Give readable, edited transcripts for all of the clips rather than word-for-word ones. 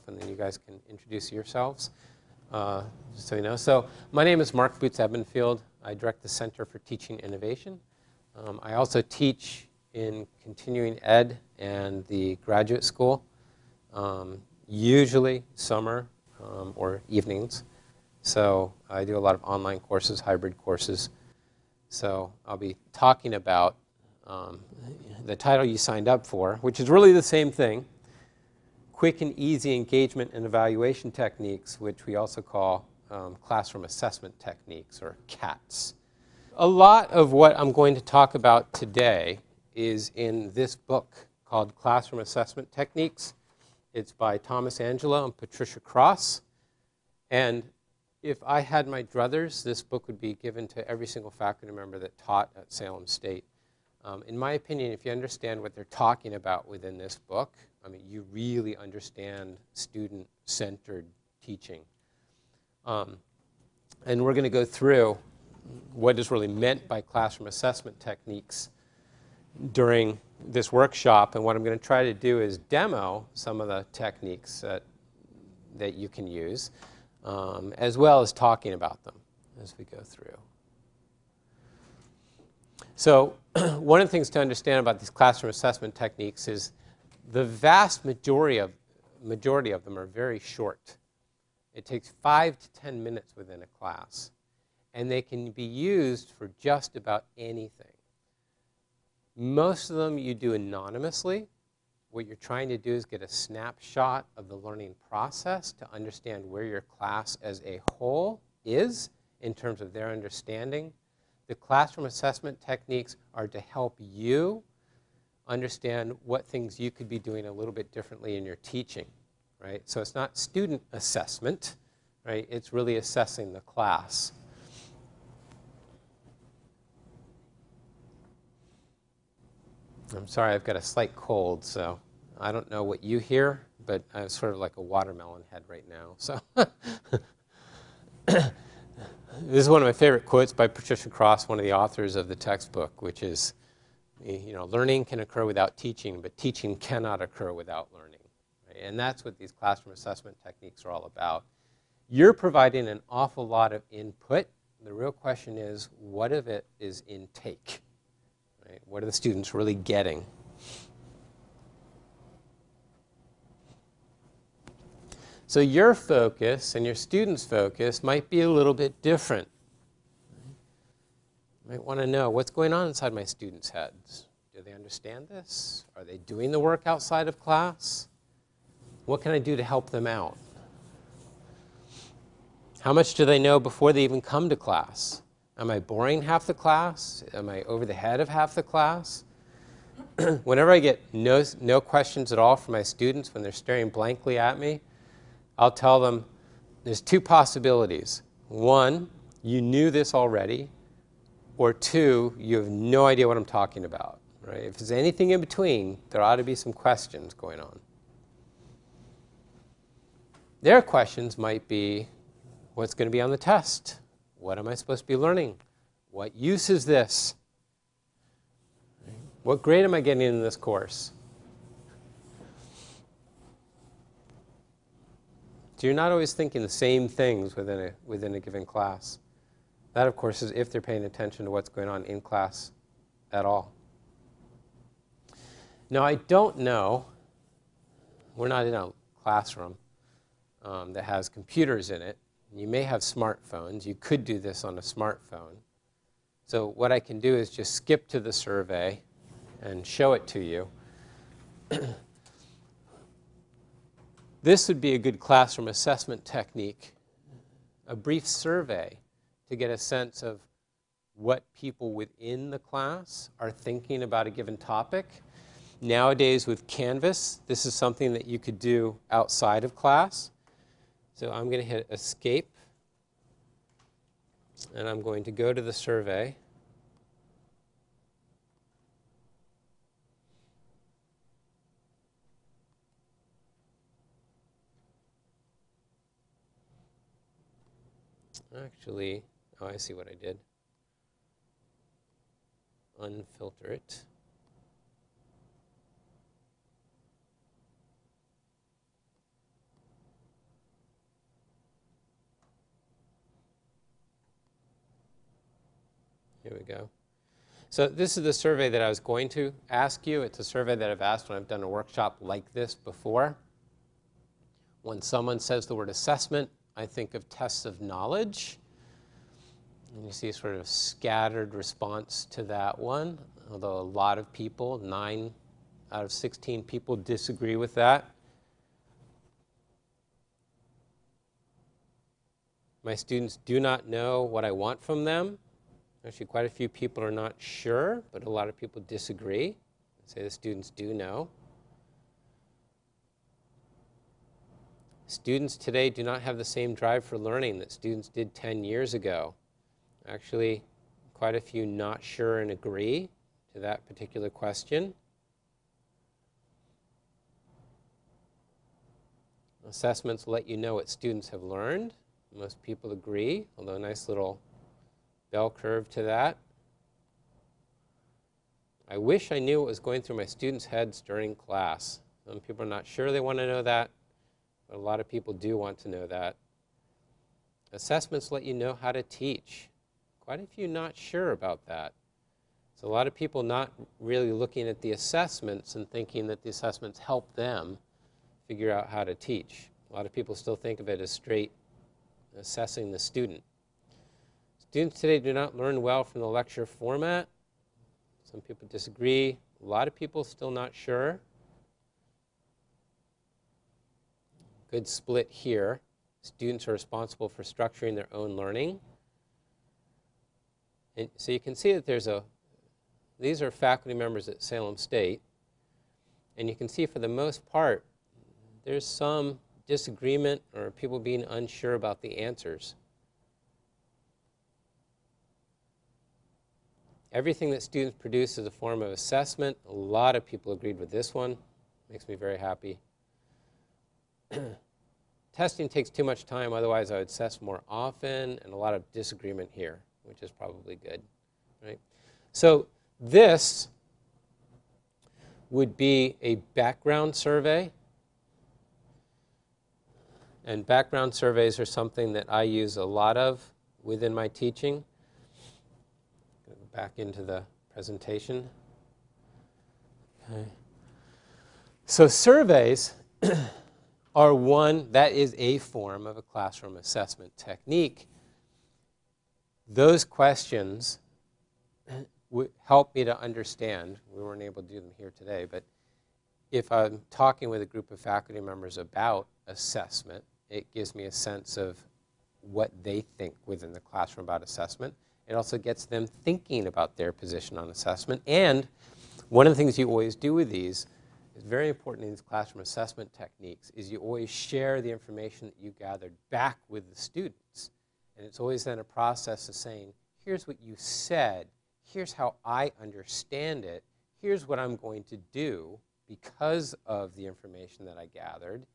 and then you guys can introduce yourselves, just so you know. So my name is Mark Boots Ebenfield. I direct the Center for Teaching Innovation. I also teach in continuing ed and the graduate school, usually summer or evenings. So I do a lot of online courses, hybrid courses. So I'll be talking about the title you signed up for, which is really the same thing, Quick and Easy Engagement and Evaluation Techniques, which we also call Classroom Assessment Techniques, or CATs. A lot of what I'm going to talk about today is in this book called Classroom Assessment Techniques. It's by Thomas Angelo and Patricia Cross. And if I had my druthers, this book would be given to every single faculty member that taught at Salem State. In my opinion, if you understand what they're talking about within this book, I mean, you really understand student-centered teaching. And we're going to go through what is really meant by classroom assessment techniques during this workshop. And what I'm going to try to do is demo some of the techniques that you can use, as well as talking about them as we go through. So one of the things to understand about these classroom assessment techniques is the vast majority of them are very short. It takes 5 to 10 minutes within a class. And they can be used for just about anything. Most of them you do anonymously. What you're trying to do is get a snapshot of the learning process to understand where your class as a whole is in terms of their understanding. The classroom assessment techniques are to help you understand what things you could be doing a little bit differently in your teaching, right? So it's not student assessment, right? It's really assessing the class. I'm sorry, I've got a slight cold, so I don't know what you hear, but I'm sort of like a watermelon head right now. So this is one of my favorite quotes by Patricia Cross, one of the authors of the textbook, which is, learning can occur without teaching, but teaching cannot occur without learning. Right? And that's what these classroom assessment techniques are all about. You're providing an awful lot of input. The real question is, what of it is intake? Right? What are the students really getting? So your focus and your students' focus might be a little bit different. You might want to know, what's going on inside my students' heads? Do they understand this? Are they doing the work outside of class? What can I do to help them out? How much do they know before they even come to class? Am I boring half the class? Am I over the head of half the class? Whenever I get no questions at all from my students when they're staring blankly at me, I'll tell them there's 2 possibilities. 1, you knew this already, or 2, you have no idea what I'm talking about. Right? If there's anything in between, there ought to be some questions going on. Their questions might be, what's going to be on the test? What am I supposed to be learning? What use is this? What grade am I getting in this course? So you're not always thinking the same things within a given class. That, of course, is if they're paying attention to what's going on in class at all. Now, I don't know, we're not in a classroom that has computers in it. You may have smartphones. You could do this on a smartphone. So what I can do is just skip to the survey and show it to you. This would be a good classroom assessment technique, a brief survey to get a sense of what people within the class are thinking about a given topic. Nowadays with Canvas, this is something that you could do outside of class. So I'm going to hit Escape, and I'm going to go to the survey. Actually, oh, I see what I did. Unfilter it. Here we go. So this is the survey that I was going to ask you. It's a survey that I've asked when I've done a workshop like this before. When someone says the word assessment, I think of tests of knowledge. And you see sort of scattered response to that one, although a lot of people, 9 out of 16 people, disagree with that. My students do not know what I want from them. Actually, quite a few people are not sure, but a lot of people disagree. They say the students do know. Students today do not have the same drive for learning that students did 10 years ago. Actually, quite a few not sure and agree to that particular question. Assessments let you know what students have learned. Most people agree, although a nice little bell curve to that. I wish I knew what was going through my students' heads during class. Some people are not sure they want to know that, but a lot of people do want to know that. Assessments let you know how to teach. Quite a few not sure about that. So a lot of people not really looking at the assessments and thinking that the assessments help them figure out how to teach. A lot of people still think of it as straight assessing the student. Students today do not learn well from the lecture format. Some people disagree. A lot of people still not sure. Good split here. Students are responsible for structuring their own learning. And so you can see that these are faculty members at Salem State. And you can see for the most part, there's some disagreement or people being unsure about the answers. Everything that students produce is a form of assessment. A lot of people agreed with this one. Makes me very happy. Testing takes too much time, otherwise I would assess more often, and a lot of disagreement here, which is probably good, right? So this would be a background survey. And background surveys are something that I use a lot of within my teaching. I'm going to go back into the presentation. Okay. So surveys that is a form of a classroom assessment technique. Those questions would help me to understand. We weren't able to do them here today, but if I'm talking with a group of faculty members about assessment, it gives me a sense of what they think within the classroom about assessment. It also gets them thinking about their position on assessment. And one of the things you always do with these is very important in these classroom assessment techniques is you always share the information that you gathered back with the students. And it's always then a process of saying, here's what you said, here's how I understand it, here's what I'm going to do because of the information that I gathered.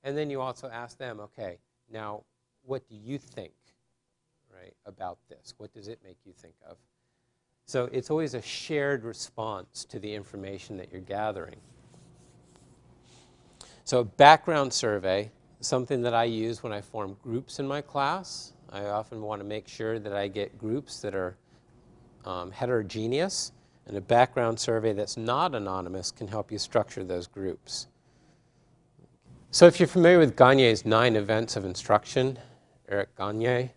And then you also ask them, okay, now what do you think, right, about this? What does it make you think of? So it's always a shared response to the information that you're gathering. So background survey, something that I use when I form groups in my class. I often want to make sure that I get groups that are heterogeneous, and a background survey that's not anonymous can help you structure those groups. So if you're familiar with Gagne's 9 events of instruction, Eric Gagne,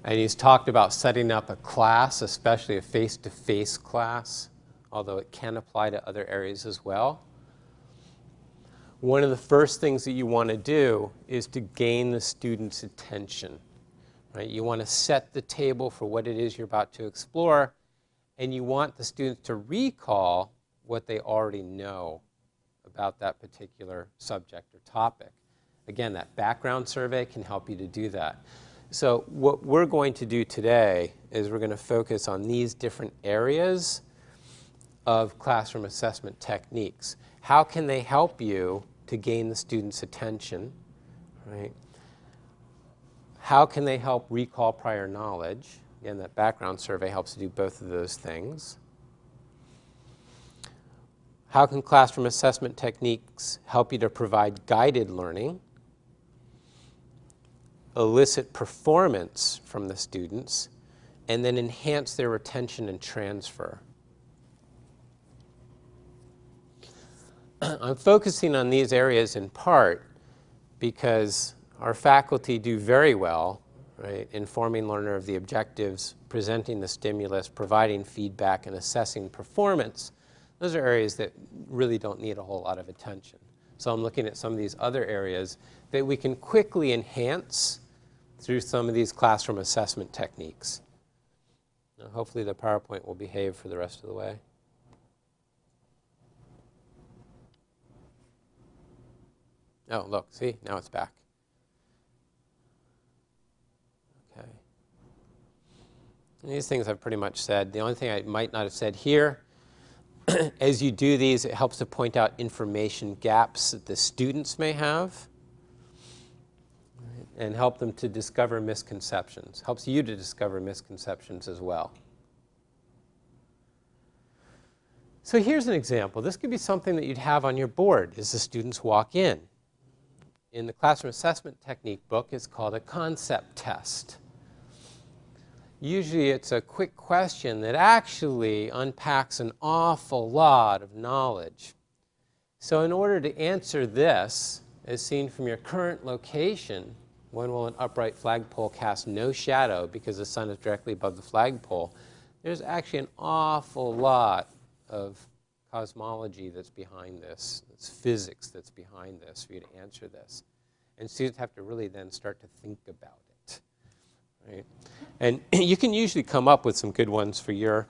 and he's talked about setting up a class, especially a face-to-face class, although it can apply to other areas as well. One of the first things that you want to do is to gain the student's attention. Right? You want to set the table for what it is you're about to explore, and you want the students to recall what they already know about that particular subject or topic. Again, that background survey can help you to do that. So what we're going to do today is we're going to focus on these different areas of classroom assessment techniques. How can they help you to gain the student's attention, right? How can they help recall prior knowledge? Again, that background survey helps to do both of those things. How can classroom assessment techniques help you to provide guided learning? elicit performance from the students, and then enhance their retention and transfer. I'm focusing on these areas in part because our faculty do very well, right, informing learner of the objectives, presenting the stimulus, providing feedback, and assessing performance. Those are areas that really don't need a whole lot of attention. So I'm looking at some of these other areas that we can quickly enhance through some of these classroom assessment techniques. Now, hopefully the PowerPoint will behave for the rest of the way. Oh, look, see, now it's back. Okay. And these things I've pretty much said. The only thing I might not have said here, as you do these, it helps to point out information gaps that the students may have and help them to discover misconceptions. Helps you to discover misconceptions as well. So here's an example. This could be something that you'd have on your board as the students walk in. In the classroom assessment technique book, it's called a concept test. Usually it's a quick question that actually unpacks an awful lot of knowledge. So in order to answer this, as seen from your current location, when will an upright flagpole cast no shadow because the sun is directly above the flagpole, there's actually an awful lot of cosmology that's behind this. It's physics that's behind this for you to answer this. And students have to really then start to think about it. Right? And you can usually come up with some good ones for your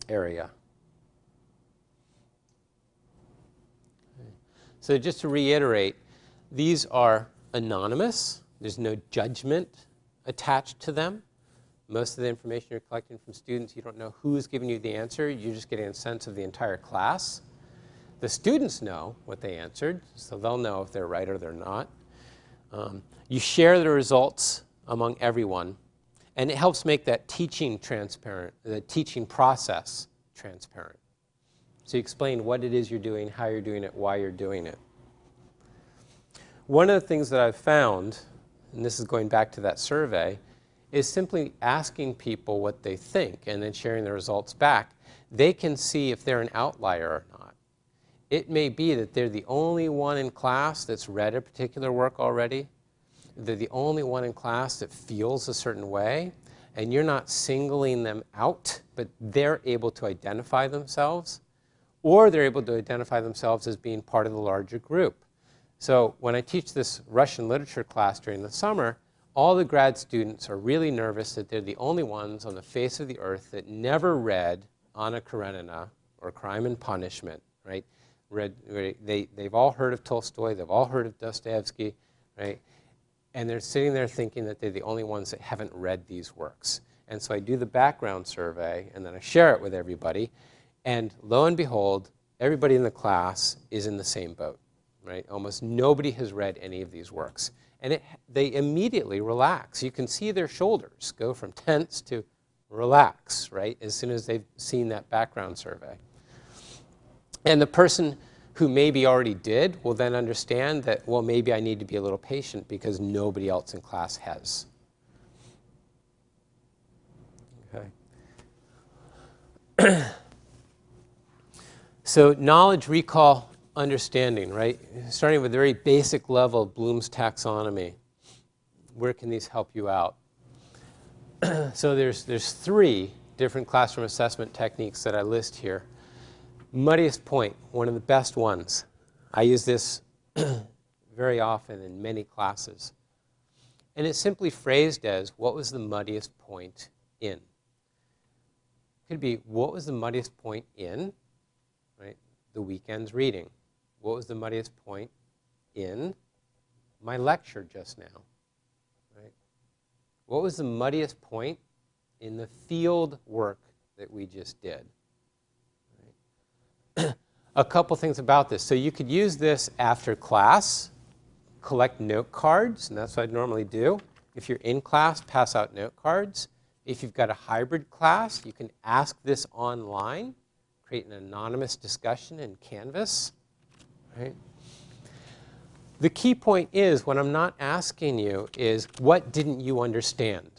area. Okay. So just to reiterate, these are anonymous. There's no judgment attached to them. Most of the information you're collecting from students, you don't know who's giving you the answer. You're just getting a sense of the entire class. The students know what they answered, so they'll know if they're right or they're not. You share the results among everyone, and it helps make that teaching transparent, the teaching process transparent. So you explain what it is you're doing, how you're doing it, why you're doing it. One of the things that I've found, and this is going back to that survey, is simply asking people what they think and then sharing the results back. They can see if they're an outlier or not. It may be that they're the only one in class that's read a particular work already. They're the only one in class that feels a certain way, and you're not singling them out, but they're able to identify themselves, or they're able to identify themselves as being part of the larger group. So when I teach this Russian literature class during the summer, all the grad students are really nervous that they're the only ones on the face of the earth that never read Anna Karenina or Crime and Punishment, right? They've all heard of Tolstoy, they've all heard of Dostoevsky, right? And they're sitting there thinking that they're the only ones that haven't read these works. And so I do the background survey, and then I share it with everybody. And lo and behold, everybody in the class is in the same boat, right? Almost nobody has read any of these works. And they immediately relax. You can see their shoulders go from tense to relax, right, as soon as they've seen that background survey. And the person who maybe already did will then understand that, well, maybe I need to be a little patient because nobody else in class has. Okay. So knowledge, recall, understanding, right? Starting with a very basic level of Bloom's taxonomy. Where can these help you out? So there's 3 different classroom assessment techniques that I list here. Muddiest point, one of the best ones. I use this very often in many classes. And it's simply phrased as, what was the muddiest point in? It could be, what was the muddiest point in, right, the weekend's reading? What was the muddiest point in my lecture just now? Right? What was the muddiest point in the field work that we just did? Right? A couple things about this. So you could use this after class, collect note cards, and that's what I'd normally do. If you're in class, pass out note cards. If you've got a hybrid class, you can ask this online, create an anonymous discussion in Canvas. Right? The key point is, what I'm not asking you is, what didn't you understand?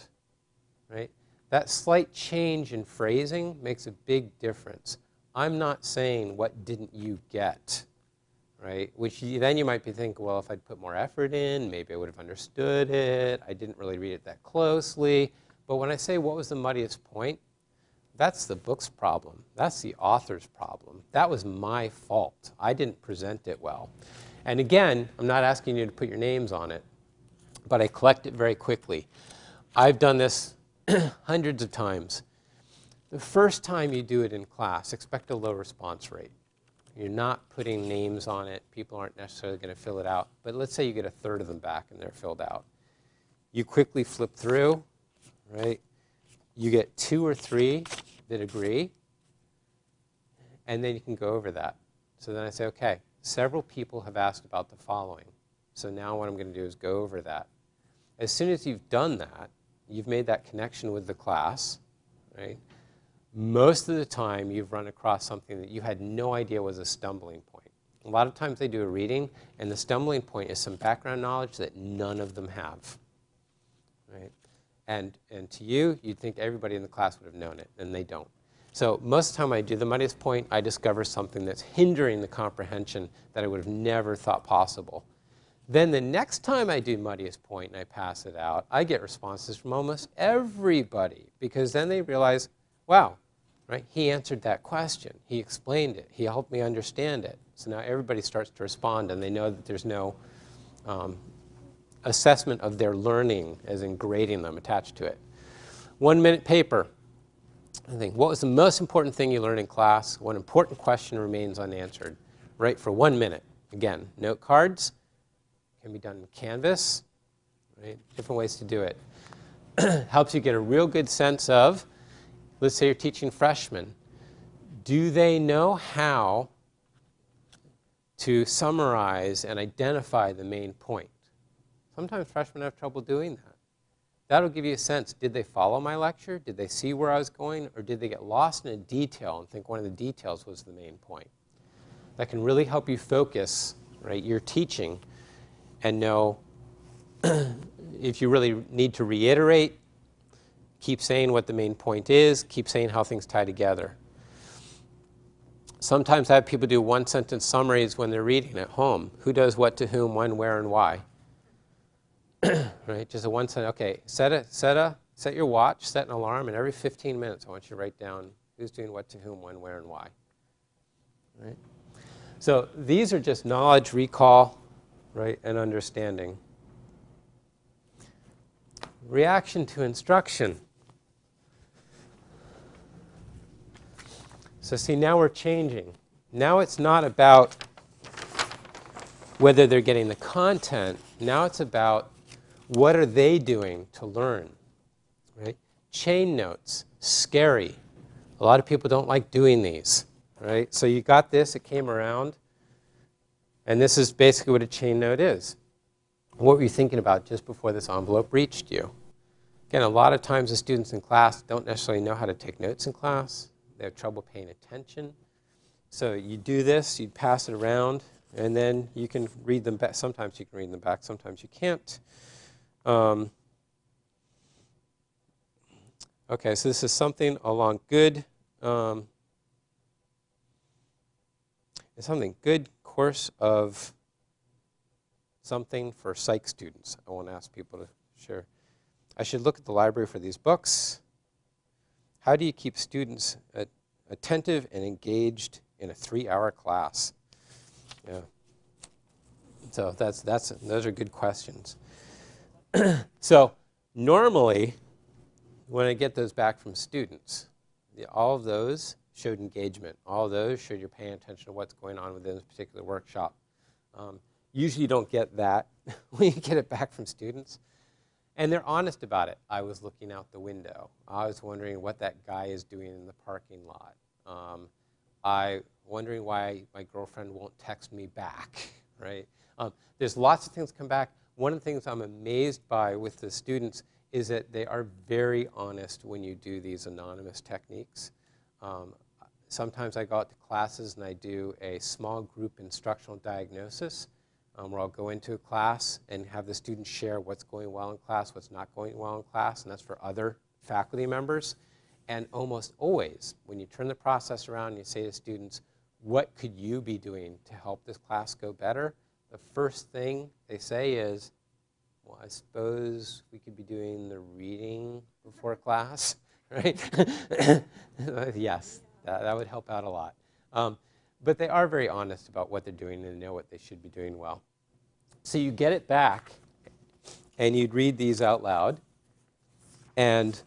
Right? That slight change in phrasing makes a big difference. I'm not saying, what didn't you get? Right? Then you might be thinking, well, if I'd put more effort in, maybe I would have understood it. I didn't really read it that closely. But when I say, what was the muddiest point? That's the book's problem. That's the author's problem. That was my fault. I didn't present it well. And again, I'm not asking you to put your names on it, but I collect it very quickly. I've done this hundreds of times. The first time you do it in class, expect a low response rate. You're not putting names on it. People aren't necessarily going to fill it out. But let's say you get a third of them back and they're filled out. You quickly flip through, right? You get 2 or 3 that agree, and then you can go over that. So then I say, okay, several people have asked about the following. So now what I'm going to do is go over that. As soon as you've done that, you've made that connection with the class, right? Most of the time, you've run across something that you had no idea was a stumbling point. A lot of times they do a reading, and the stumbling point is some background knowledge that none of them have, right? And to you, you'd think everybody in the class would have known it, and they don't. So most of the time I do the muddiest point, I discover something that's hindering the comprehension that I would have never thought possible. Then the next time I do muddiest point and I pass it out, I get responses from almost everybody, because then they realize, wow, right? He answered that question. He explained it. He helped me understand it. So now everybody starts to respond, and they know that there's no assessment of their learning, as in grading them, attached to it. 1-minute paper. I think, what was the most important thing you learned in class? What important question remains unanswered? Write for 1 minute. Again, note cards can be done in Canvas, right? Different ways to do it. Helps you get a real good sense of, let's say you're teaching freshmen. Do they know how to summarize and identify the main point? Sometimes freshmen have trouble doing that. That'll give you a sense. Did they follow my lecture? Did they see where I was going? Or did they get lost in a detail and think one of the details was the main point? That can really help you focus, right, your teaching and know if you really need to reiterate, keep saying what the main point is, keep saying how things tie together. Sometimes I have people do 1-sentence summaries when they're reading at home. Who does what to whom, when, where, and why? Right? Just a 1-sentence. Okay, set your watch, set an alarm, and every 15 minutes I want you to write down who's doing what to whom, when, where, and why. Right? So these are just knowledge, recall, right, and understanding. Reaction to instruction. So see, now we're changing. Now it's not about whether they're getting the content. Now it's about what are they doing to learn, right? Chain notes, scary. A lot of people don't like doing these, right? So you got this, it came around, and this is basically what a chain note is. What were you thinking about just before this envelope reached you? Again, a lot of times the students in class don't necessarily know how to take notes in class. They have trouble paying attention. So you do this, you pass it around, and then you can read them back. Sometimes you can read them back, sometimes you can't. Okay, so this is something along good, it's something good course of something for psych students. I won't ask people to share. I should look at the library for these books. How do you keep students attentive and engaged in a 3-hour class? Yeah. So those are good questions. So normally, when I get those back from students, all of those showed engagement. All of those showed you're paying attention to what's going on within this particular workshop. Usually you don't get that when you get it back from students. And they're honest about it. I was looking out the window. I was wondering what that guy is doing in the parking lot. I wondering why my girlfriend won't text me back, right? There's lots of things come back. One of the things I'm amazed by with the students is that they are very honest when you do these anonymous techniques. Sometimes I go out to classes and I do a small group instructional diagnosis where I'll go into a class and have the students share what's going well in class, what's not going well in class, and that's for other faculty members. And almost always, when you turn the process around and you say to students, what could you be doing to help this class go better? The first thing they say is, well, I suppose we could be doing the reading before class, right? Yes, that would help out a lot. But they are very honest about what they're doing and know what they should be doing well. So you get it back, and you'd read these out loud. And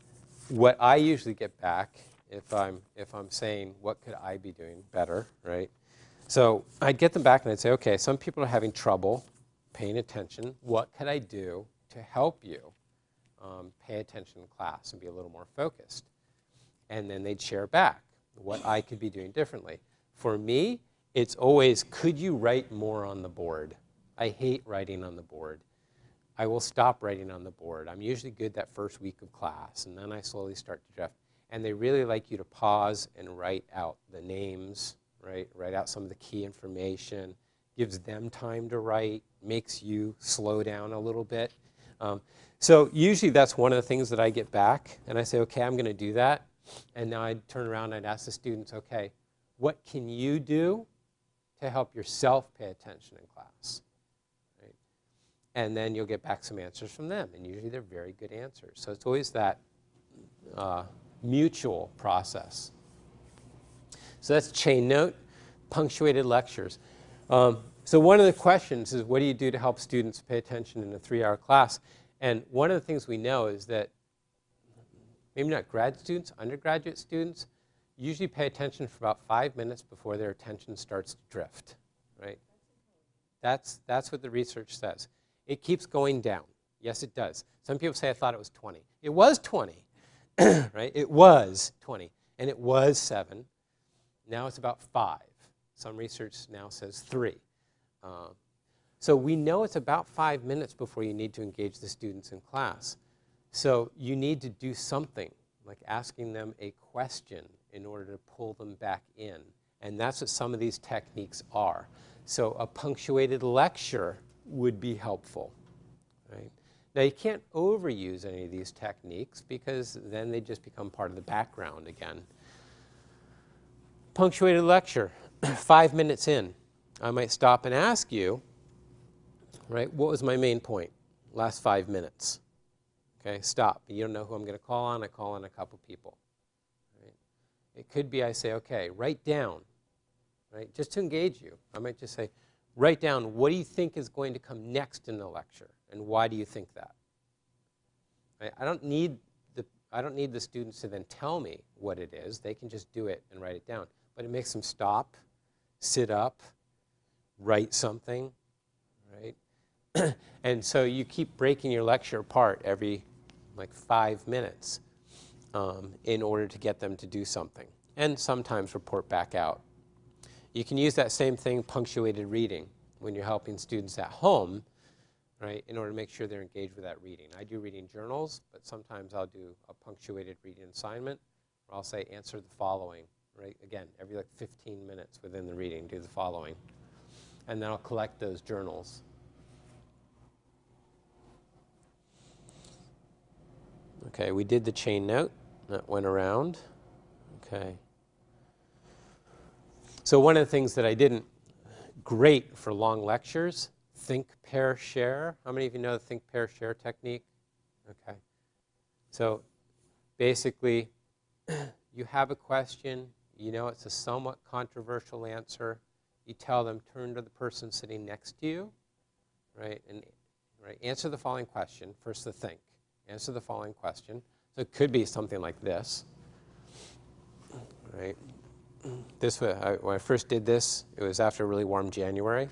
what I usually get back, if I'm saying, what could I be doing better, right? So I'd get them back, and I'd say, okay, some people are having trouble paying attention. What could I do to help you pay attention in class and be a little more focused? And then they'd share back what I could be doing differently. For me, it's always, could you write more on the board? I hate writing on the board. I will stop writing on the board. I'm usually good that first week of class, and then I slowly start to drift. And they really like you to pause and write out the names, right? Write out some of the key information, gives them time to write, makes you slow down a little bit. So usually that's one of the things that I get back, and I say, okay, I'm going to do that. And now I'd turn around and I'd ask the students, okay, what can you do to help yourself pay attention in class? Right? And then you'll get back some answers from them, and usually they're very good answers. So it's always that mutual process. So that's chain note, punctuated lectures. So one of the questions is, what do you do to help students pay attention in a 3-hour class? And one of the things we know is that maybe not grad students, undergraduate students, usually pay attention for about 5 minutes before their attention starts to drift, right? That's what the research says. It keeps going down. Yes, it does. Some people say, I thought it was 20. It was 20, right? It was 20, and it was 7. Now it's about 5. Some research now says 3. So we know it's about 5 minutes before you need to engage the students in class. So you need to do something, like asking them a question in order to pull them back in. And that's what some of these techniques are. So a punctuated lecture would be helpful, right? Now, you can't overuse any of these techniques because then they just become part of the background again. Punctuated lecture, 5 minutes in, I might stop and ask you, right, what was my main point? Last 5 minutes. Okay, stop. You don't know who I'm going to call on. I call on a couple people. Right? It could be I say, okay, write down, right, just to engage you. I might just say, write down, what do you think is going to come next in the lecture, and why do you think that? Right? I don't need the students to then tell me what it is. They can just do it and write it down. But it makes them stop, sit up, write something, right? And so you keep breaking your lecture apart every 5 minutes in order to get them to do something, and sometimes report back out. You can use that same thing, punctuated reading, when you're helping students at home, right, in order to make sure they're engaged with that reading. I do reading journals, but sometimes I'll do a punctuated reading assignment, where I'll say, answer the following, right? Again, every 15 minutes within the reading, do the following. And then I'll collect those journals. Okay, we did the chain note. That went around. Okay. So one of the things that I didn't, great for long lectures, think, pair, share. How many of you know the think, pair, share technique? Okay. So basically, you have a question. You know it's a somewhat controversial answer. You tell them, turn to the person sitting next to you, right? And answer the following question. First, the think. Answer the following question. So it could be something like this, right? This when I first did this, it was after a really warm January.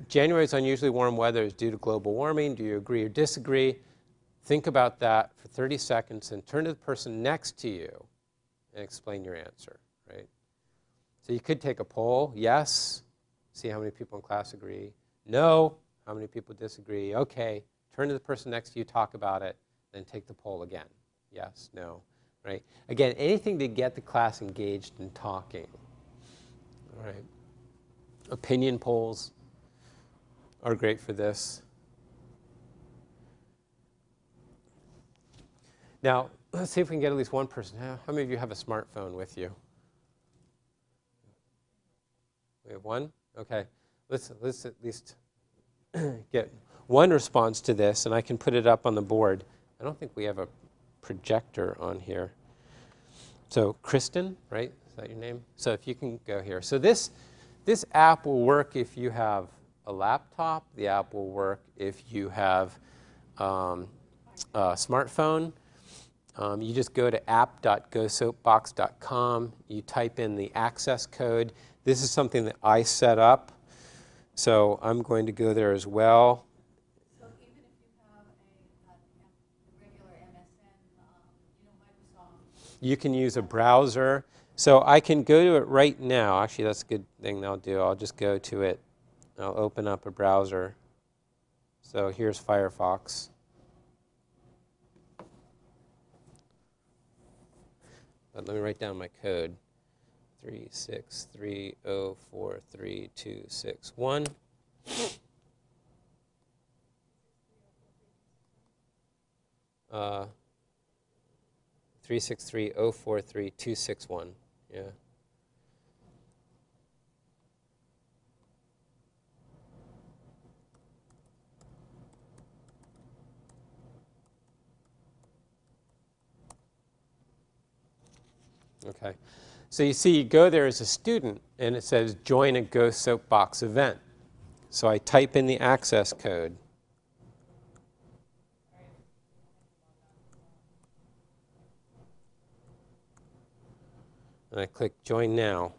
January's unusually warm weather is due to global warming. Do you agree or disagree? Think about that for 30 seconds and turn to the person next to you and explain your answer, right? So you could take a poll, yes, see how many people in class agree. No, how many people disagree? Okay, turn to the person next to you, talk about it, then take the poll again. Yes, no, right? Again, anything to get the class engaged in talking, all right? Opinion polls, are great for this. Now, let's see if we can get at least one person. How many of you have a smartphone with you? We have one? Okay. Let's at least get one response to this, and I can put it up on the board. I don't think we have a projector on here. So Kristen, right? Is that your name? So if you can go here. So this app will work if you have a laptop. The app will work if you have a smartphone. You just go to app.gosoapbox.com. You type in the access code. This is something that I set up. So I'm going to go there as well. So even if you have a regular MSN, Microsoft. You can use a browser. So I can go to it right now. Actually, that's a good thing I'll do. I'll just go to it. I'll open up a browser. So here's Firefox. But let me write down my code. 363043261. 363043261. Yeah. Okay. So you see, you go there as a student, and it says, join a Go Soapbox event. So I type in the access code. And I click Join Now.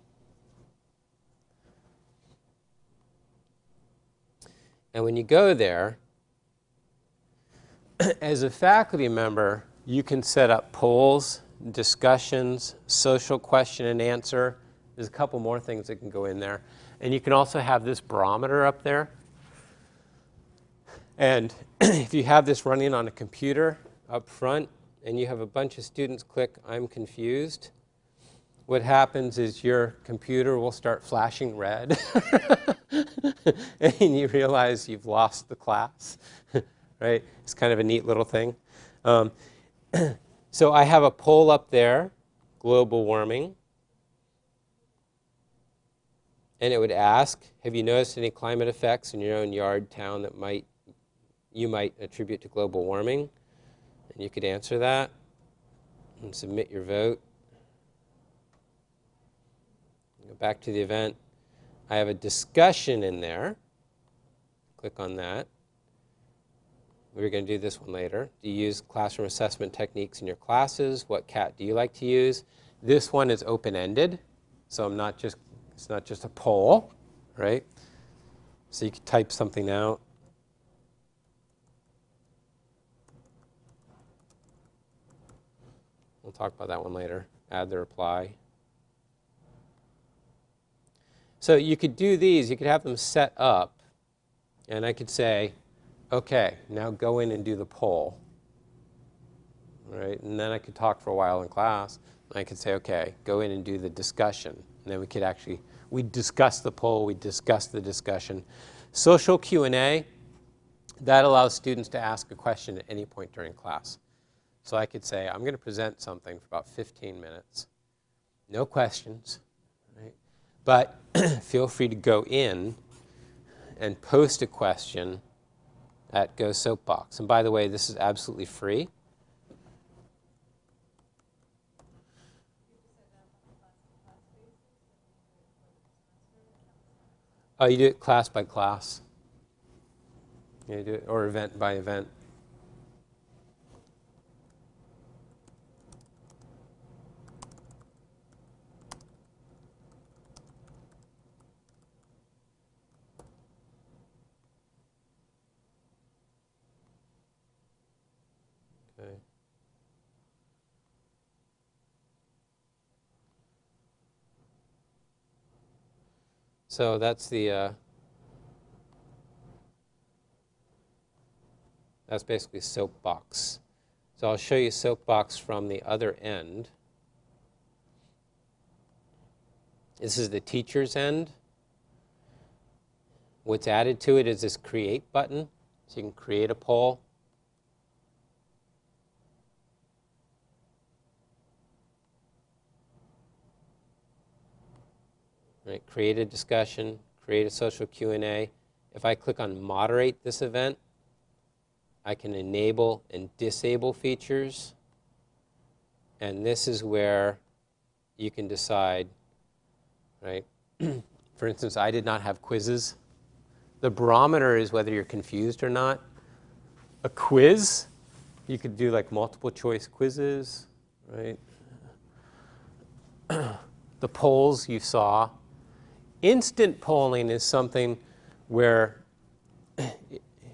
And when you go there, as a faculty member, you can set up polls, discussions, social question and answer. There's a couple more things that can go in there. And you can also have this barometer up there. And if you have this running on a computer up front and you have a bunch of students click I'm confused, what happens is your computer will start flashing red and you realize you've lost the class, right? It's kind of a neat little thing. So I have a poll up there, global warming. And it would ask, have you noticed any climate effects in your own yard, town that you might attribute to global warming? And you could answer that and submit your vote. Go back to the event. I have a discussion in there. Click on that. We're going to do this one later. Do you use classroom assessment techniques in your classes? What CAT do you like to use? This one is open-ended, so it's not just a poll, right? So you can type something out. We'll talk about that one later. Add the reply. So you could do these. You could have them set up, and I could say, okay, now go in and do the poll, right? And then I could talk for a while in class. And I could say, okay, go in and do the discussion. And then we discuss the poll, we discuss the discussion. Social Q&A, that allows students to ask a question at any point during class. So I could say, I'm going to present something for about 15 minutes. No questions, right? But feel free to go in and post a question at Go Soapbox. And by the way, this is absolutely free. Oh, you do it class by class. Yeah, you do it, or event by event. Okay. So that's that's basically Soapbox. So I'll show you Soapbox from the other end. This is the teacher's end. What's added to it is this create button, so you can create a poll. Right, create a discussion, create a social Q&A. If I click on moderate this event, I can enable and disable features. And this is where you can decide, right? For instance, I did not have quizzes. The barometer is whether you're confused or not. A quiz, you could do like multiple choice quizzes, right? The polls you saw. Instant polling is something where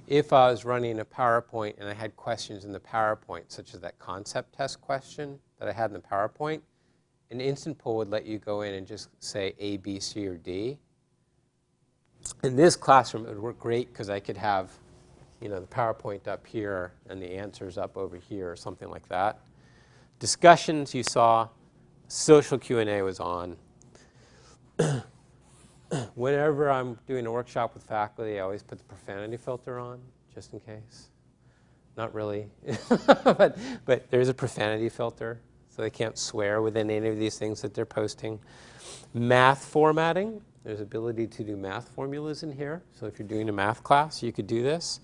if I was running a PowerPoint and I had questions in the PowerPoint, such as that concept test question that I had in the PowerPoint, an instant poll would let you go in and just say A, B, C, or D. In this classroom, it would work great because I could have, the PowerPoint up here and the answers up over here or something like that. Discussions you saw, social Q&A was on. Whenever I'm doing a workshop with faculty, I always put the profanity filter on, just in case. Not really, but there's a profanity filter, so they can't swear within any of these things that they're posting. Math formatting, there's ability to do math formulas in here. So if you're doing a math class, you could do this.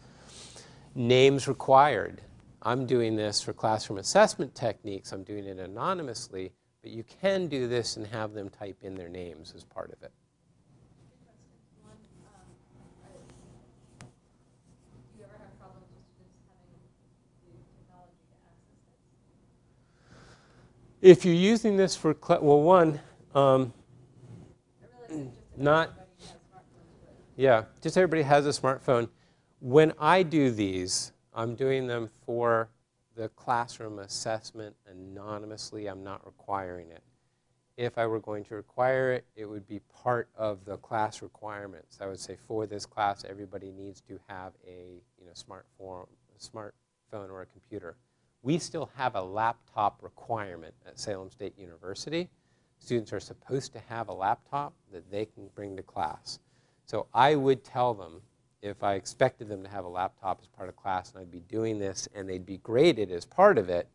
Names required. I'm doing this for classroom assessment techniques. I'm doing it anonymously, but you can do this and have them type in their names as part of it. If you're using this for, just everybody has a smartphone. When I do these, I'm doing them for the classroom assessment anonymously. I'm not requiring it. If I were going to require it, it would be part of the class requirements. I would say for this class, everybody needs to have a smartphone or a computer. We still have a laptop requirement at Salem State University. Students are supposed to have a laptop that they can bring to class. So I would tell them, if I expected them to have a laptop as part of class and I'd be doing this and they'd be graded as part of it,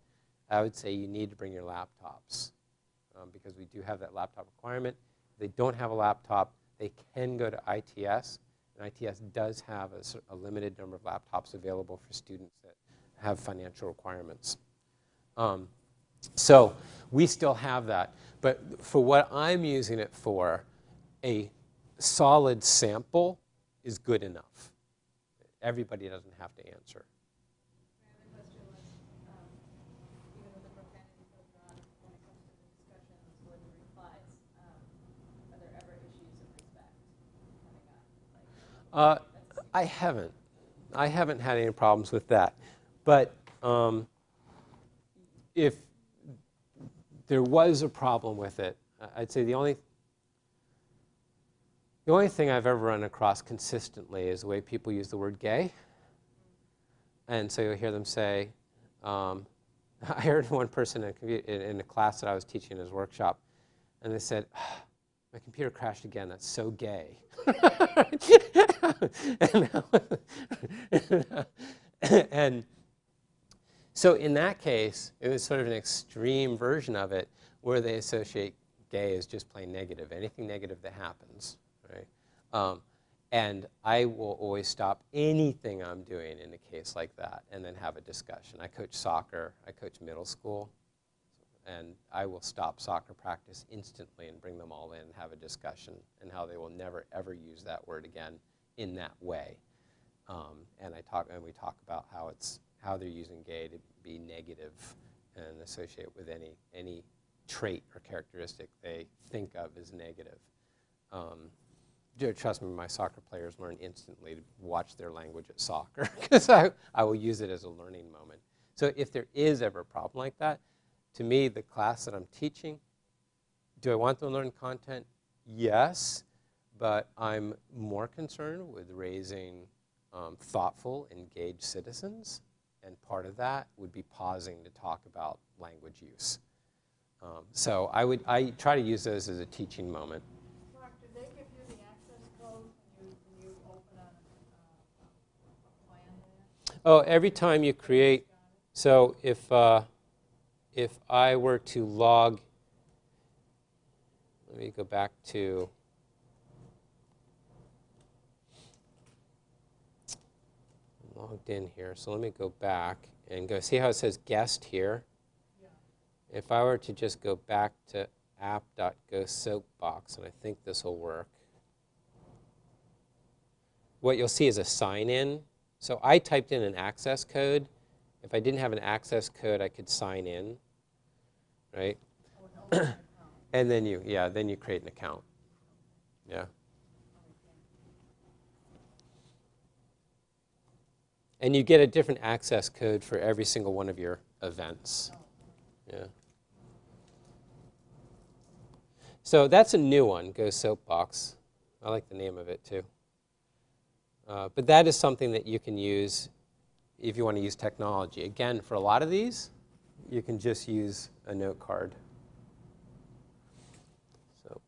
I would say you need to bring your laptops because we do have that laptop requirement. If they don't have a laptop, they can go to ITS, and ITS does have a limited number of laptops available for students that have financial requirements. So we still have that. But for what I'm using it for, a solid sample is good enough. Everybody doesn't have to answer. My other question was, even with the profanity filter on, when it comes to the discussions or the replies, are there ever issues of respect coming up? I haven't had any problems with that. But if there was a problem with it, I'd say the only thing I've ever run across consistently is the way people use the word gay. And so you'll hear them say, I heard one person in a class that I was teaching in his workshop, and they said, oh, my computer crashed again, that's so gay. And so in that case, it was sort of an extreme version of it where they associate gay as just plain negative, anything negative that happens, right? And I will always stop anything I'm doing in a case like that and then have a discussion. I coach soccer, I coach middle school, and I will stop soccer practice instantly and bring them all in and have a discussion and how they will never, ever use that word again in that way. And we talk about how they're using gay to be negative and associate with any trait or characteristic they think of as negative. Trust me, my soccer players learn instantly to watch their language at soccer because I will use it as a learning moment. So if there is ever a problem like that, to me, the class that I'm teaching, do I want them to learn content? Yes, but I'm more concerned with raising thoughtful, engaged citizens, and part of that would be pausing to talk about language use. So I try to use those as a teaching moment. Mark, did they give you the access code when you open Oh, every time you create, so if I were to log, let me go back to, I'm logged in here, so let me go back and go, see how it says guest here? If I were to just go back to app.go-soapbox, and I think this will work, what you'll see is a sign-in. So I typed in an access code. If I didn't have an access code, I could sign in, right? And then then you create an account. Yeah. And you get a different access code for every single one of your events. Yeah. So that's a new one, Go Soapbox. I like the name of it too. But that is something that you can use if you want to use technology. Again, for a lot of these, you can just use a note card. So.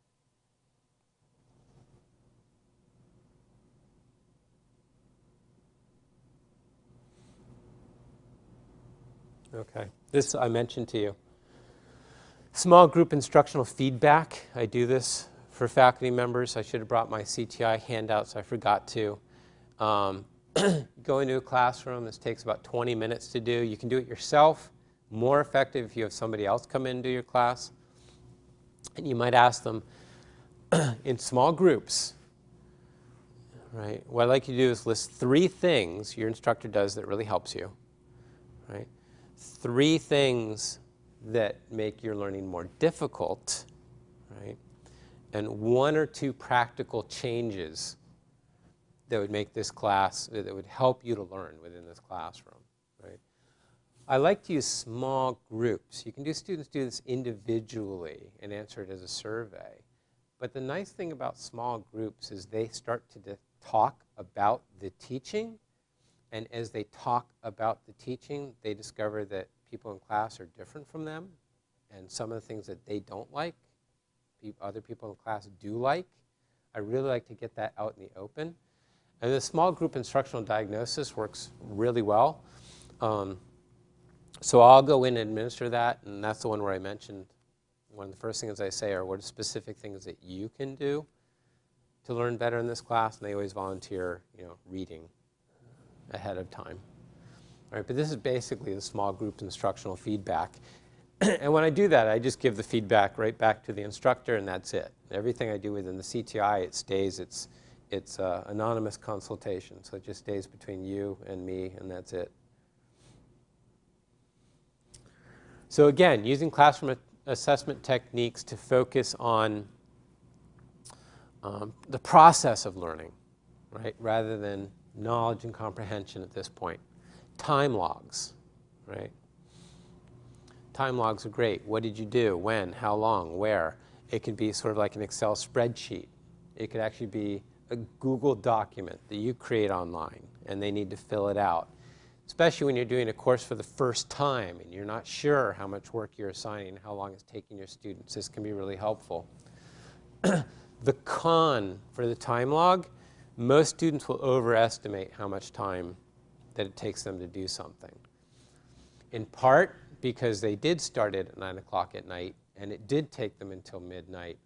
Okay, this I mentioned to you. Small group instructional feedback. I do this for faculty members. I should have brought my CTI handouts. I forgot to. Go into a classroom. This takes about 20 minutes to do. You can do it yourself. More effective if you have somebody else come in and do your class. And you might ask them in small groups, right? What I'd like you to do is list 3 things your instructor does that really helps you, right? 3 things that make your learning more difficult, right? And 1 or 2 practical changes that would make this class, that would help you to learn within this classroom, right? I like to use small groups. You can do students do this individually and answer it as a survey. But the nice thing about small groups is they start to talk about the teaching, and as they talk about the teaching, they discover that people in class are different from them, and some of the things that they don't like, other people in class do like. I really like to get that out in the open. And the small group instructional diagnosis works really well. So I'll go in and administer that, and that's the one where I mentioned one of the first things I say are what are specific things that you can do to learn better in this class, and they always volunteer, reading ahead of time. All right, but this is basically the small group instructional feedback. And when I do that, I just give the feedback right back to the instructor, and that's it. Everything I do within the CTI, it stays, it's anonymous consultation, so it just stays between you and me, and that's it. So again, using classroom assessment techniques to focus on the process of learning, right, rather than knowledge and comprehension at this point. Time logs, right? Time logs are great. What did you do? When? How long? Where? It could be sort of like an Excel spreadsheet. It could actually be a Google document that you create online, and they need to fill it out. Especially when you're doing a course for the first time and you're not sure how much work you're assigning and how long it's taking your students. This can be really helpful. The con for the time log, most students will overestimate how much time that it takes them to do something. In part because they did start it at 9 o'clock at night, and it did take them until midnight.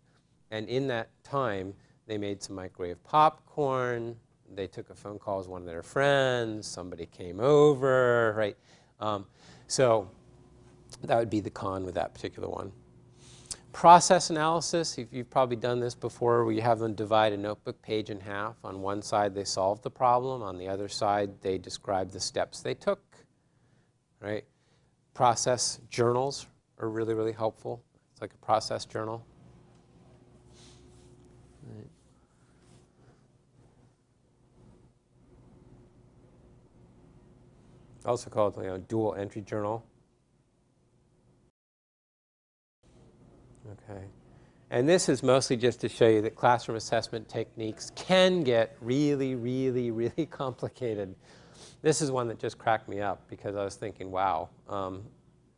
And in that time, they made some microwave popcorn, they took a phone call with one of their friends, somebody came over, right? So that would be the con with that particular one. Process analysis, you've probably done this before, where you have them divide a notebook page in half. On one side, they solve the problem. On the other side, they describe the steps they took, right? Process journals are really, really helpful. It's like a process journal. Right. Also called dual entry journal. Okay. And this is mostly just to show you that classroom assessment techniques can get really, really, really complicated. This is one that just cracked me up because I was thinking, wow,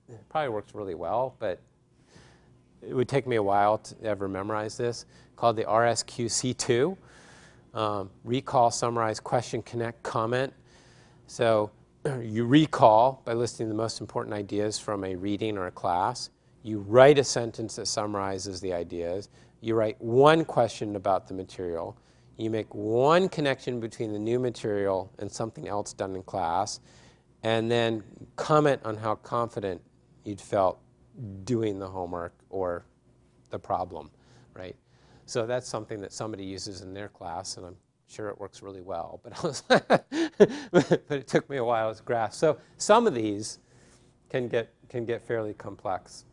it probably works really well, but it would take me a while to ever memorize this, called the RSQC2, recall, summarize, question, connect, comment. So You recall by listing the most important ideas from a reading or a class. You write a sentence that summarizes the ideas. You write one question about the material. You make one connection between the new material and something else done in class, and then comment on how confident you'd felt doing the homework or the problem, right? So that's something that somebody uses in their class, and I'm sure it works really well, but it took me a while to grasp. So some of these can get fairly complex.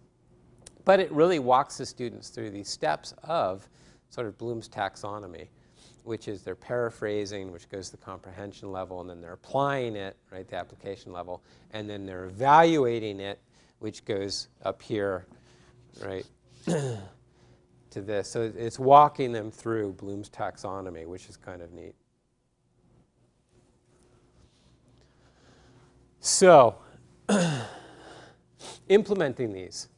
But it really walks the students through these steps of sort of Bloom's taxonomy, which is they're paraphrasing, which goes to the comprehension level, and then they're applying it, right, the application level, and then they're evaluating it, which goes up here, right, to this. So it's walking them through Bloom's taxonomy, which is kind of neat. So implementing these.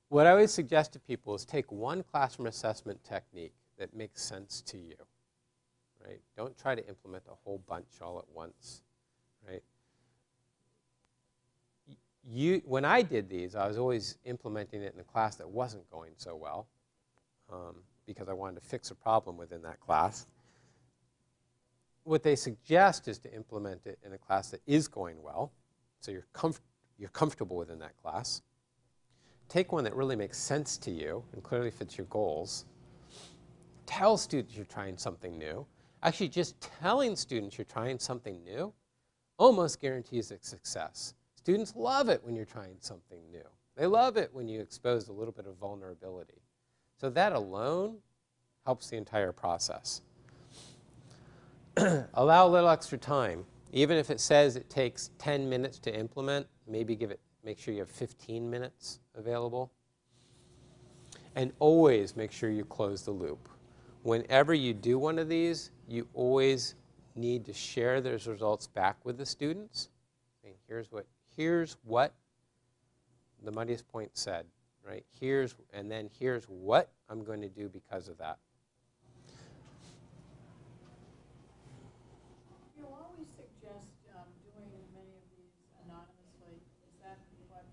What I always suggest to people is take one classroom assessment technique that makes sense to you, right? Don't try to implement a whole bunch all at once, right? When I did these, I was always implementing it in a class that wasn't going so well because I wanted to fix a problem within that class. What they suggest is to implement it in a class that is going well, so you're comfortable within that class. Take one that really makes sense to you and clearly fits your goals. Tell students you're trying something new. Actually, just telling students you're trying something new almost guarantees a success. Students love it when you're trying something new. They love it when you expose a little bit of vulnerability. So that alone helps the entire process. Allow a little extra time. Even if it says it takes 10 minutes to implement, maybe make sure you have 15 minutes available. And always make sure you close the loop. Whenever you do one of these, you always need to share those results back with the students. And here's what the muddiest point said, right? And then here's what I'm going to do because of that. You always suggest doing many of these anonymously. Is that what?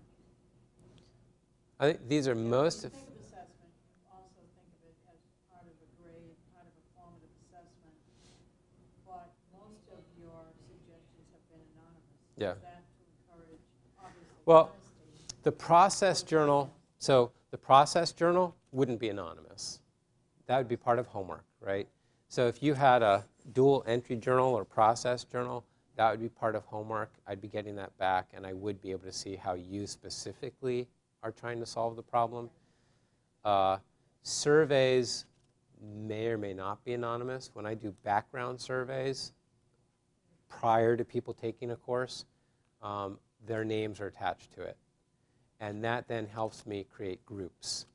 I think these are most. When you think of assessment, you also think of it as part of a grade, part of a formative assessment. But most of your suggestions have been anonymous. Yeah. Is that to encourage, obviously, Well, honesty? the process journal. So the process journal wouldn't be anonymous. That would be part of homework, right? So if you had a dual entry journal or process journal, that would be part of homework. I'd be getting that back, and I would be able to see how you specifically are trying to solve the problem. Surveys may or may not be anonymous. When I do background surveys prior to people taking a course, their names are attached to it. And that then helps me create groups.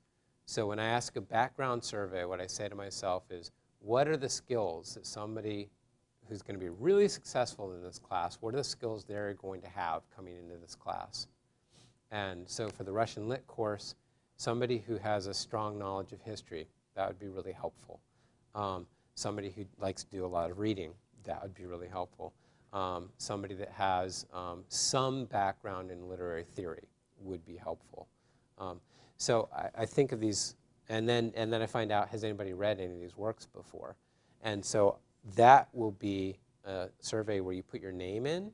So when I ask a background survey, what I say to myself is, what are the skills that somebody who's going to be really successful in this class, what are the skills they're going to have coming into this class? And so for the Russian Lit course, somebody who has a strong knowledge of history, that would be really helpful. Somebody who likes to do a lot of reading, that would be really helpful. Somebody that has some background in literary theory would be helpful. So I think of these, and then I find out, has anybody read any of these works before? And so that will be a survey where you put your name in,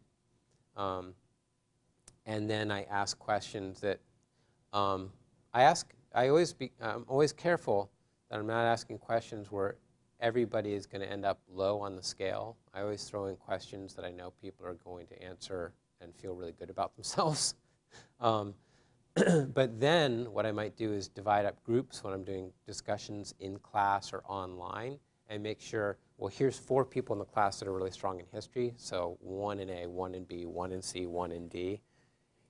and then I ask questions that I'm always careful that I'm not asking questions where everybody is going to end up low on the scale. I always throw in questions that I know people are going to answer and feel really good about themselves. But then what I might do is divide up groups when I'm doing discussions in class or online and make sure, well, here's 4 people in the class that are really strong in history, so 1 in A, 1 in B, 1 in C, 1 in D.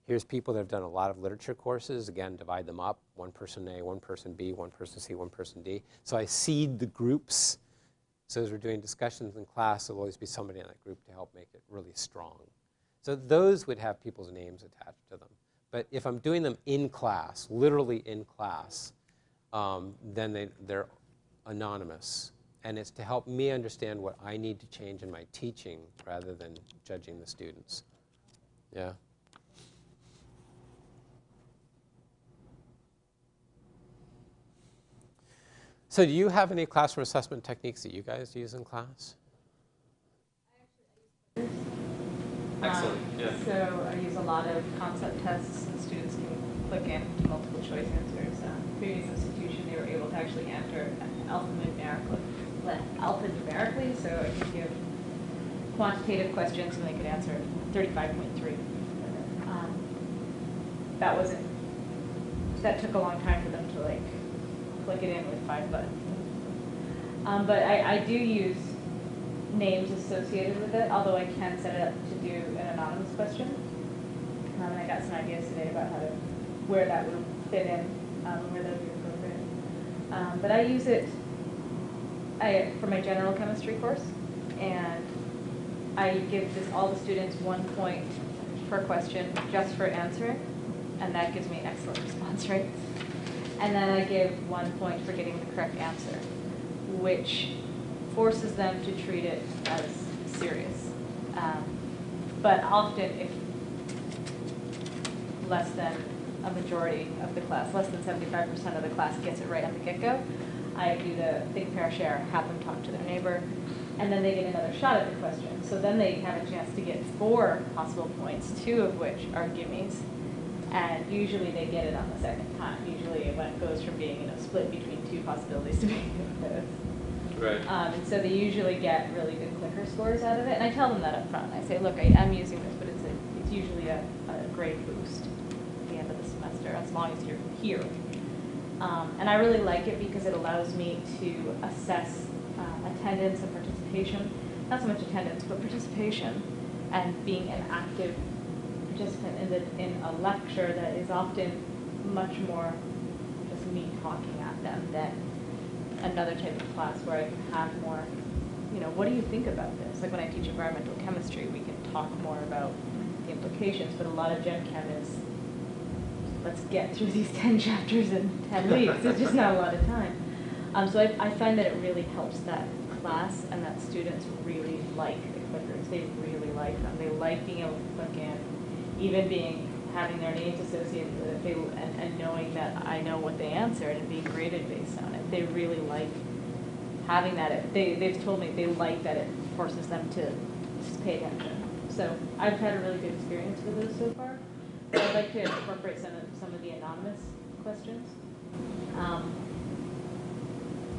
Here's people that have done a lot of literature courses. Again, divide them up, 1 person A, 1 person B, 1 person C, 1 person D. So I seed the groups. So as we're doing discussions in class, there'll always be somebody in that group to help make it really strong. So those would have people's names attached to them. But if I'm doing them in class, literally in class, then they're anonymous. And it's to help me understand what I need to change in my teaching rather than judging the students. Yeah? So do you have any classroom assessment techniques that you guys use in class? Excellent. Yeah. So I use a lot of concept tests, and students can click in to multiple choice answers. Previous institution, they were able to actually enter alphanumerically, so I could give quantitative questions and they could answer 35.3. That took a long time for them to like click it in with 5 buttons. But I do use names associated with it, although I can set it up to do an anonymous question. And I got some ideas today about where that would fit in, where that would be appropriate. But I use it for my general chemistry course, and I give all the students 1 point per question just for answering, and that gives me excellent response rates. And then I give 1 point for getting the correct answer, which forces them to treat it as serious. But often, if less than a majority of the class, less than 75% of the class gets it right on the get-go, I do the think, pair, share, have them talk to their neighbor, and then they get another shot at the question. So then they have a chance to get 4 possible points, 2 of which are gimmies, and usually they get it on the second time. Usually when it goes from being split between 2 possibilities to being both. Right. And so they usually get really good clicker scores out of it. And I tell them that up front. I say, look, I am using this, but it's usually a grade boost at the end of the semester, as long as you're here. And I really like it because it allows me to assess attendance and participation. Not so much attendance, but participation and being an active participant in a lecture that is often much more just me talking at them than another type of class where I can have more, what do you think about this? Like when I teach environmental chemistry, we can talk more about the implications, but a lot of Gen Chem is, let's get through these 10 chapters in 10 weeks. It's just not a lot of time. So I find that it really helps that class and that students really like the clickers. They really like them. They like being able to click in, even having their names associated with it, and knowing that I know what they answered and being graded based on it. They really like having that. They've told me they like that it forces them to just pay attention. So I've had a really good experience with those so far. But I'd like to incorporate some of the anonymous questions.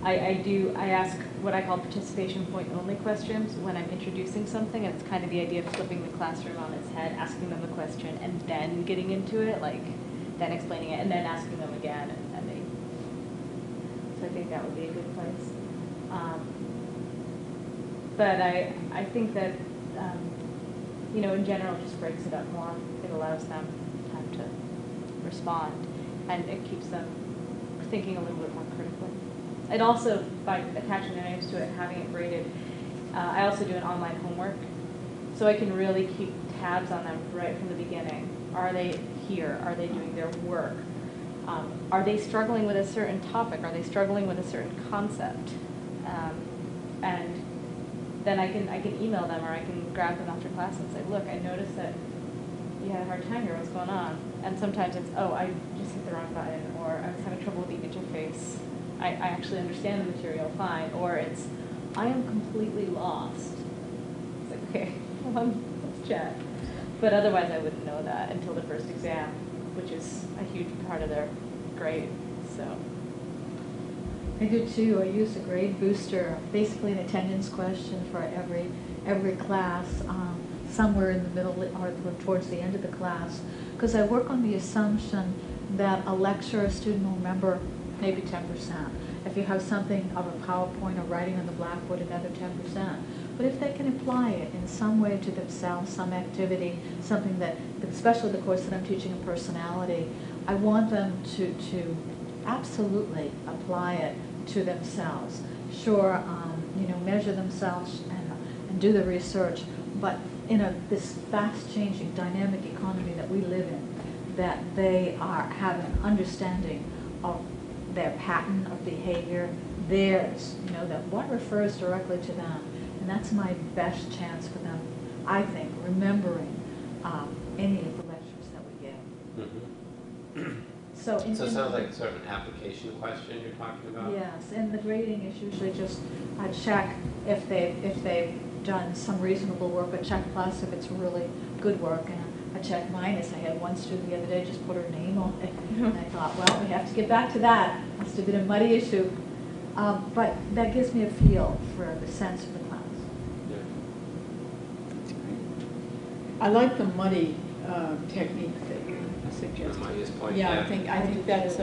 I ask what I call participation point only questions when I'm introducing something, and it's kind of the idea of flipping the classroom on its head, asking them a question, and then getting into it, like then explaining it, and then asking them again, so I think that would be a good place. But I think that, in general, it just breaks it up more. It allows them time to respond, and it keeps them thinking a little bit more critically. It also, by attaching their names to it and having it graded, I also do an online homework, so I can really keep tabs on them right from the beginning. Are they here? Are they doing their work? Are they struggling with a certain topic? Are they struggling with a certain concept? And then I can email them, or I can grab them after class and say, look, I noticed that you had a hard time here. What's going on? And sometimes it's, oh, I just hit the wrong button, or I was having trouble with the interface. I actually understand the material fine, or it's, I am completely lost. It's like, okay, let's chat. But otherwise I wouldn't know that until the first exam, which is a huge part of their grade, so. I do too. I use a grade booster, basically an attendance question for every class, somewhere in the middle or towards the end of the class, because I work on the assumption that a lecture a student will remember maybe 10%. If you have something of a PowerPoint or writing on the blackboard, another 10%. But if they can apply it in some way to themselves, some activity, something that, especially the course that I'm teaching in personality, I want them to absolutely apply it to themselves. Sure, measure themselves and do the research, but in this fast-changing, dynamic economy that we live in, that they have an understanding of their pattern of behavior, theirs, you know, that what refers directly to them. And that's my best chance for them, I think, remembering any of the lectures that we give. Mhm. So So it sounds like sort of an application question you're talking about? Yes, and the grading is usually just a check if they've done some reasonable work, a check plus if it's really good work, and a check minus. I had one student the other day just put her name on it, and I thought, well, we have to get back to that. Must have been a muddy issue. But that gives me a feel for the sense of the class. Yeah. I like the muddy technique that you suggested. The muddiest point, Yeah, yeah. I think that's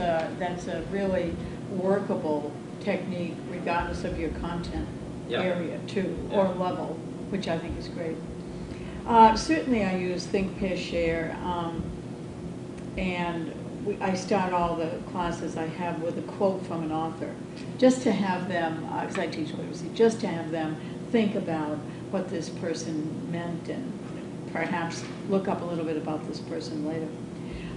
a really workable technique regardless of your content Yeah. area too, Yeah. or level, which I think is great. Certainly I use Think, Pair, Share, and I start all the classes I have with a quote from an author, just to have them, because I teach literacy, just to have them think about what this person meant and perhaps look up a little bit about this person later.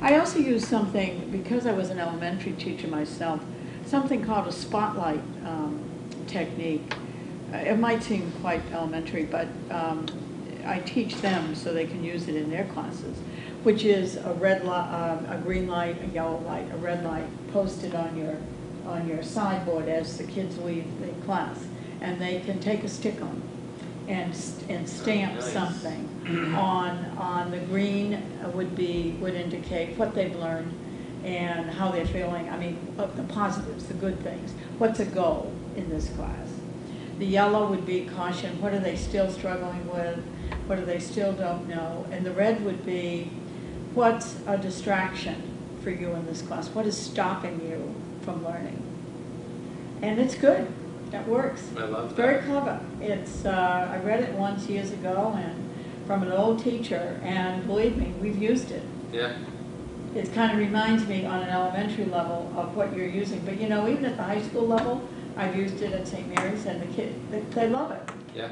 I also use something, because I was an elementary teacher myself, something called a spotlight technique. It might seem quite elementary, but I teach them so they can use it in their classes, which is a red light, a green light, a yellow light, a red light posted on your sideboard as the kids leave the class, and they can take a stick on and stamp Nice. something. On the green would indicate what they've learned and how they're feeling. I mean, of the positives, the good things. What's a goal in this class? The yellow would be caution. What are they still struggling with? What do they still don't know? And the red would be, what's a distraction for you in this class? What is stopping you from learning? And it's good. That works. I love It's that. very clever. It's I read it once years ago and from an old teacher, and believe me, we've used it. Yeah. It kind of reminds me on an elementary level of what you're using. But you know, even at the high school level, I've used it at St. Mary's, and the kids, they love it. Yeah.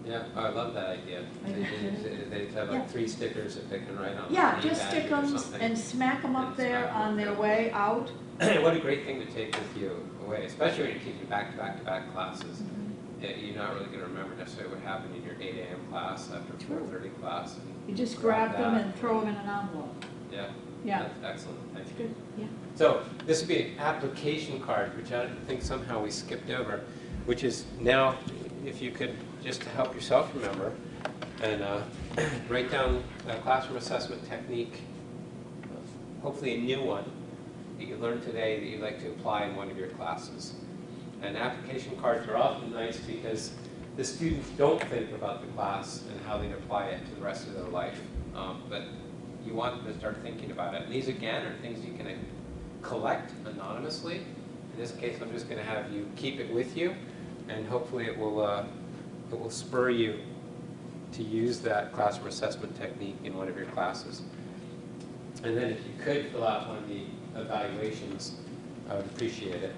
Yeah. Oh, I love that idea. I do too. They have Yeah. like 3 stickers that they can write on. Yeah, the just badge stick or them something. and smack them up And there smack 'em on up their there. way out. What a great thing to take with you away, especially when you're teaching back-to-back-to-back classes. You're not really going to remember necessarily what happened in your 8 a.m. class after True. 4:30 class. And You just grab them that. and throw them in an envelope. Yeah. Yeah. That's excellent. Thank That's you. good, yeah. So this would be an application card, which I think somehow we skipped over, which is now, if you could just to help yourself remember, and write down a classroom assessment technique, hopefully a new one that you learned today that you'd like to apply in one of your classes. And application cards are often nice because the students don't think about the class and how they'd apply it to the rest of their life. But you want them to start thinking about it. And these, again, are things you can collect anonymously. In this case, I'm just going to have you keep it with you, and hopefully it will spur you to use that classroom assessment technique in one of your classes. And then if you could fill out one of the evaluations, I would appreciate it.